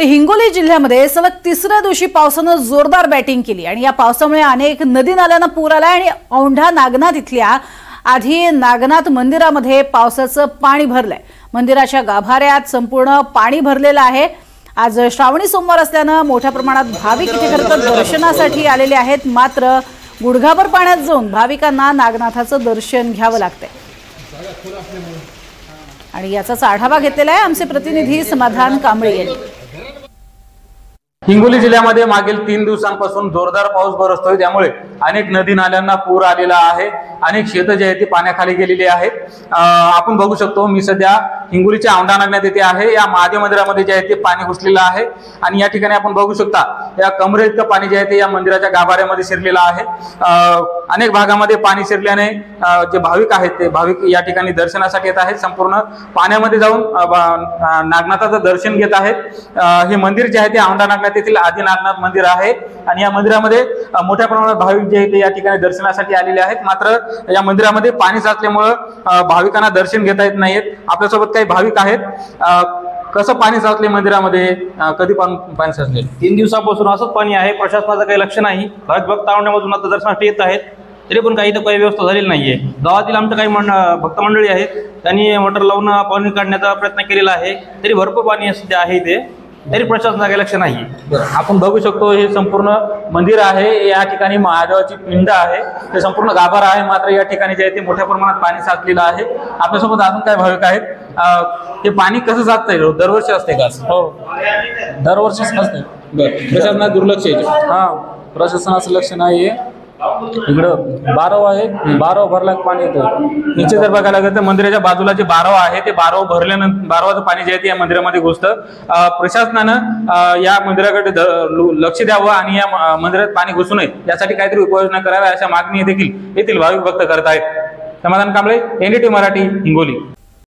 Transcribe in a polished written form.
तर हिंगोली जिल्ह्यामध्ये सलग तिसऱ्या दिवशी पावसानं जोरदार बॅटिंग केली आणि या पावसामुळे अनेक नदी नाल्यांना पूर आला आणि औंढा नागनाथ इथल्या आधी नागनाथ मंदिरामध्ये पावसाचं पाणी भरलंय। मंदिराच्या गाभाऱ्यात संपूर्ण पाणी भरलेलं आहे। आज श्रावणी सोमवार असल्यानं मोठ्या प्रमाणात भाविक इथे खरं तर दर्शनासाठी आलेले आहेत, मात्र गुडघाभर पाण्यात जाऊन भाविकांना नागनाथाचं दर्शन घ्यावं लागतंय आणि याचाच आढावा घेतलेला आहे आमचे प्रतिनिधी समाधान कांबळे यांनी। हिंगोली जिल्ह्यामध्ये मागील 3 दिवसांपासून जोरदार पाऊस बरसतोय, त्यामुळे अनेक नदी नाल्यांना पूर आलेला आहे। अनेक शेतं जे आहेत ती पाण्याखाली गेलेली आहेत। आपण बघू शकतो, मी सध्या हिंगोलीच्या औंढा नागनाथ येथे आहे। या महादेव मंदिरामध्ये जे आहे ते पाणी घुसलेलं आहे आणि या ठिकाणी आपण बघू शकता या कमरे इतकं पाणी जे आहे ते या मंदिराच्या गाभाऱ्यामध्ये शिरलेलं आहे। अनेक भागामध्ये पाणी शिरल्याने जे भाविक आहेत ते भाविक या ठिकाणी दर्शनासाठी येत आहेत। संपूर्ण पाण्यामध्ये जाऊन नागनाथाचं दर्शन घेत आहेत। हे मंदिर जे आहे ते औंढा नागनाथ येथील आदी नागनाथ मंदिर आहे आणि या मंदिरामध्ये मोठ्या प्रमाणात भाविक जे आहेत ते या ठिकाणी दर्शनासाठी आलेले आहेत। मात्र या मंदिरामध्ये पाणी साचल्यामुळे भाविकांना दर्शन घेता येत नाहीत। आपल्यासोबत काही भाविक आहेत। कसं पाणी साचले मंदिरामध्ये, कधी पाणी साचले? 3 दिवसापासून असंच पाणी आहे। प्रशासनाचं काही लक्ष नाही। भक्त औंढ्यामधून आता दर्शनासाठी येत आहेत, तरी पण काही तर काही व्यवस्था झालेली नाहीये। गावातील आमच्या काही भक्त मंडळी आहेत, त्यांनी मोटर लावून पाणी काढण्याचा प्रयत्न केलेला आहे, तरी भरपूर पाणी सध्या आहे इथे, तरी प्रशासनाचं काही लक्ष नाही। आपण बघू शकतो हे संपूर्ण मंदिर आहे। या ठिकाणी महादेवाची पिंड आहे, ते संपूर्ण गाभारा आहे, मात्र या ठिकाणी जे आहे ते मोठ्या प्रमाणात पाणी साचलेलं आहे। आपल्यासोबत अजून काय भाविक आहेत। हे पाणी कसं साचतंय? दरवर्षी असते का? हो, दरवर्षीच असते। प्रशासनात दुर्लक्ष आहे? हा, प्रशासनाचं लक्ष नाहीये। इकडं बारव आहे, बारव भरला पाणी येतं। नीचे जर बघायला गेलं तर मंदिराच्या बाजूला जे बारव आहे ते बारव भरल्यानंतर बारवाचं पाणी जे आहे ते या मंदिरामध्ये घुसतं। प्रशासनानं या मंदिराकडे लक्ष द्यावं आणि या मंदिरात पाणी घुसू नये यासाठी काहीतरी उपाययोजना कराव्या अशा मागणी देखील येथील भाविक भक्त करत आहेत। समाधान कांबळे, NDTV मराठी, हिंगोली।